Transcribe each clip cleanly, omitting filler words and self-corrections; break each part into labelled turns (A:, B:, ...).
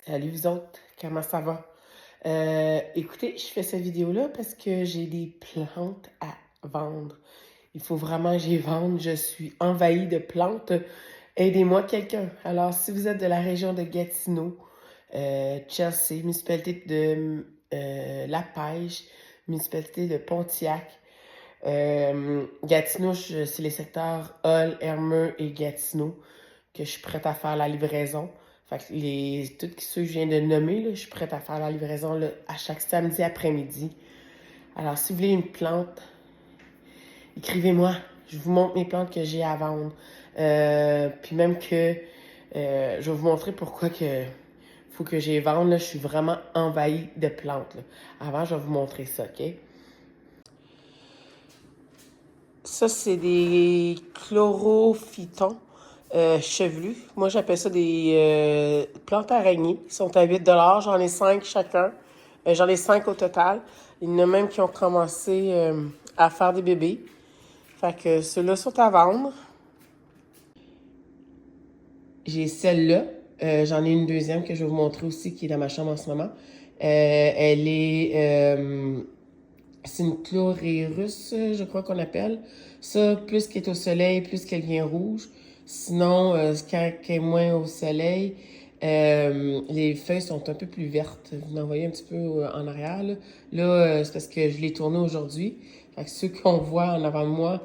A: Salut vous autres, comment ça va? Écoutez, je fais cette vidéo-là parce que j'ai des plantes à vendre. Il faut vraiment que j'y vende. Je suis envahie de plantes. Aidez-moi quelqu'un. Alors, si vous êtes de la région de Gatineau, Chelsea, municipalité de La Pêche, municipalité de Pontiac, Gatineau, c'est les secteurs Hall, Hermeux et Gatineau que je suis prête à faire la livraison. Fait que tous ceux que je viens de nommer, là, je suis prête à faire la livraison là, à chaque samedi après-midi. Alors, si vous voulez une plante, écrivez-moi. Je vous montre mes plantes que j'ai à vendre. Puis même que je vais vous montrer pourquoi que faut que j'y vende. Là. Je suis vraiment envahie de plantes. Là. Avant, je vais vous montrer ça, OK? Ça, c'est des chlorophytons chevelus. Moi, j'appelle ça des plantes araignées. Ils sont à 8 $. J'en ai 5 chacun. J'en ai 5 au total. Il y en a même qui ont commencé à faire des bébés. Fait que ceux-là sont à vendre. J'ai celle-là. J'en ai une deuxième que je vais vous montrer aussi qui est dans ma chambre en ce moment. Elle est... c'est une chlorérus, je crois qu'on appelle. Ça, plus qu'elle est au soleil, plus qu'elle devient rouge. Sinon, quand elle est moins au soleil, les feuilles sont un peu plus vertes. Vous en voyez un petit peu en arrière. Là, c'est parce que je l'ai tourné aujourd'hui. Fait que ceux qu'on voit en avant de moi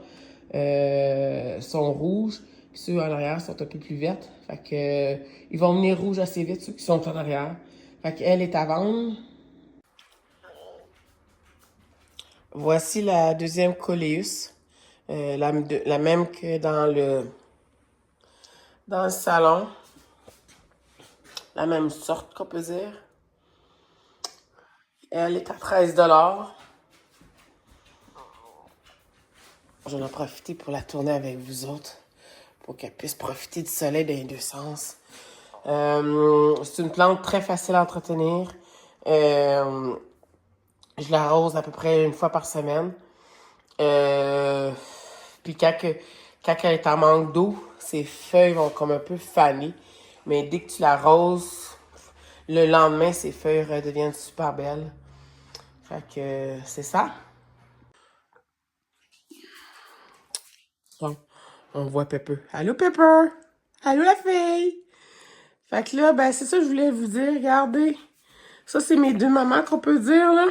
A: sont rouges. Puis ceux en arrière sont un peu plus vertes. Fait que ils vont venir rouges assez vite, ceux qui sont en arrière. Fait qu'elle est à vendre. Voici la deuxième Coleus, la même que dans le salon, la même sorte qu'on peut dire. Elle est à 13 $. J'en ai profité pour la tourner avec vous autres, pour qu'elle puisse profiter du soleil dans les deux sens. C'est une plante très facile à entretenir. Je l'arrose à peu près une fois par semaine. Puis quand elle est en manque d'eau, ses feuilles vont comme un peu faner. Mais dès que tu l'arroses, le lendemain, ses feuilles redeviennent super belles. Fait que c'est ça. Bon, on voit Pepper. Allô Pepper! Allô la fille! Fait que là, ben c'est ça que je voulais vous dire. Regardez. Ça, c'est mes deux mamans qu'on peut dire, là.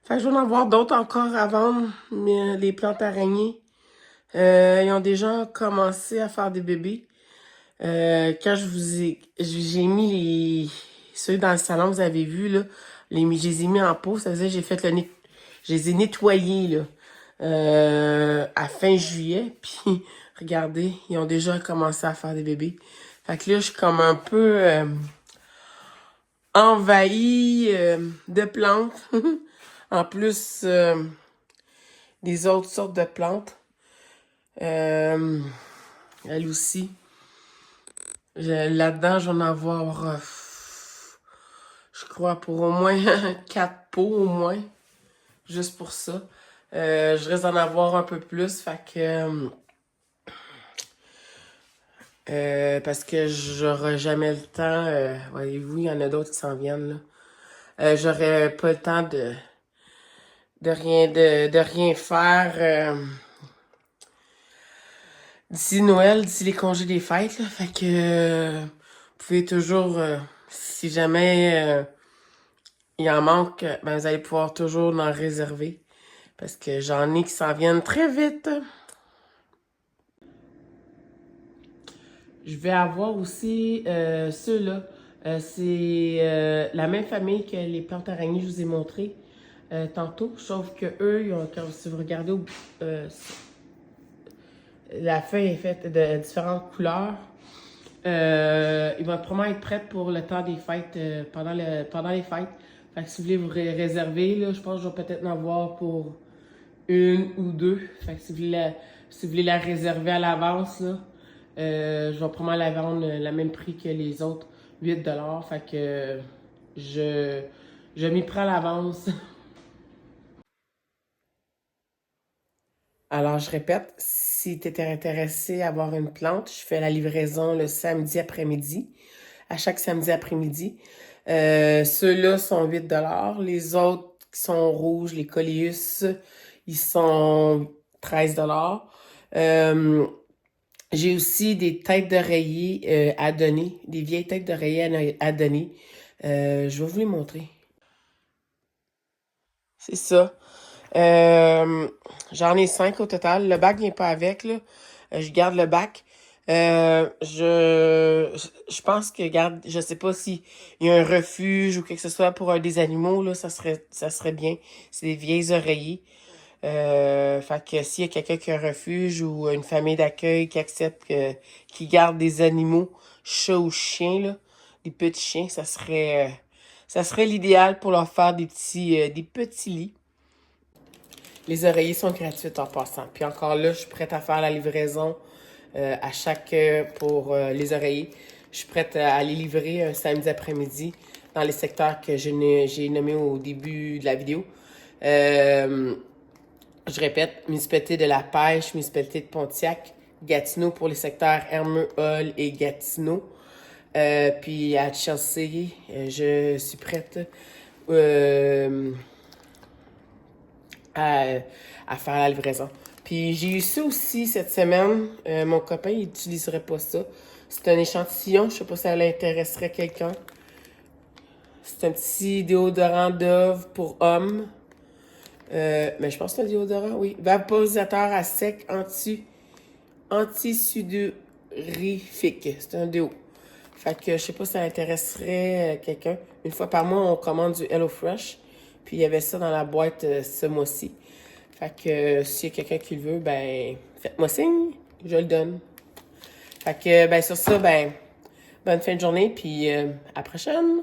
A: Fait que je vais en avoir d'autres encore à vendre, mais les plantes araignées. Ils ont déjà commencé à faire des bébés. Quand j'ai mis ceux dans le salon, vous avez vu, là, je les ai mis en pot, ça veut dire que je les ai nettoyés, là, à fin juillet, puis regardez, ils ont déjà commencé à faire des bébés. Fait que là, je suis comme un peu envahie de plantes, en plus des autres sortes de plantes. Elle aussi. Là-dedans, je vais en avoir, je crois, pour au moins 4 pots au moins, juste pour ça. Je risque d'en avoir un peu plus, fait que... parce que j'aurai jamais le temps, voyez-vous, il y en a d'autres qui s'en viennent, là. J'aurais pas le temps de rien faire d'ici Noël, d'ici les congés des fêtes, là. Fait que vous pouvez toujours, si jamais il en manque, ben vous allez pouvoir toujours en réserver. Parce que j'en ai qui s'en viennent très vite. Je vais avoir aussi ceux-là. C'est la même famille que les plantes araignées que je vous ai montré tantôt. Sauf que eux, si vous regardez, la feuille est faite de différentes couleurs. Ils vont probablement être prêts pour le temps des fêtes, pendant les fêtes. Fait que si vous voulez vous réserver, là, je pense que je vais peut-être en avoir pour une ou deux. Fait que si vous voulez la réserver à l'avance, là, je vais probablement la vendre le même prix que les autres, 8 $. Fait que je, je m'y prends à l'avance. Alors, je répète, si tu étais intéressé à avoir une plante, je fais la livraison le samedi après-midi. à chaque samedi après-midi. Ceux-là sont 8 $. Les autres qui sont rouges, les Coleus, ils sont 13 $. J'ai aussi des têtes d'oreiller à donner, des vieilles têtes d'oreiller à donner. Je vais vous les montrer. C'est ça. J'en ai 5 au total. Le bac vient pas avec, là. Je garde le bac. Je pense que, regarde, je sais pas si il y a un refuge ou quelque chose soit pour des animaux, là, ça serait bien. C'est des vieilles oreillers. Fait que s'il y a quelqu'un qui a un refuge ou une famille d'accueil qui accepte qui garde des animaux, chats ou chiens, là, des petits chiens, ça serait l'idéal pour leur faire des petits lits. Les oreillers sont gratuits en passant. Puis encore là, je suis prête à faire la livraison à chaque pour les oreillers. Je suis prête à les livrer un samedi après-midi dans les secteurs que j'ai nommés au début de la vidéo. Je répète, municipalité de la Pêche, municipalité de Pontiac, Gatineau pour les secteurs Hermeux, Hall et Gatineau. Puis à Chelsea, je suis prête à faire la livraison. Puis j'ai eu ça aussi cette semaine. Mon copain, il n'utiliserait pas ça. C'est un échantillon. Je sais pas si ça l'intéresserait quelqu'un. C'est un petit déodorant Dove pour hommes. Mais je pense que c'est un déodorant, oui. Vaporisateur à sec anti-sudorifique. C'est un déo. Fait que je sais pas si ça intéresserait quelqu'un. Une fois par mois, on commande du HelloFresh. Puis il y avait ça dans la boîte ce mois-ci. Fait que s'il y a quelqu'un qui le veut, ben faites-moi signe, je le donne. Fait que ben sur ça, ben bonne fin de journée, puis à la prochaine!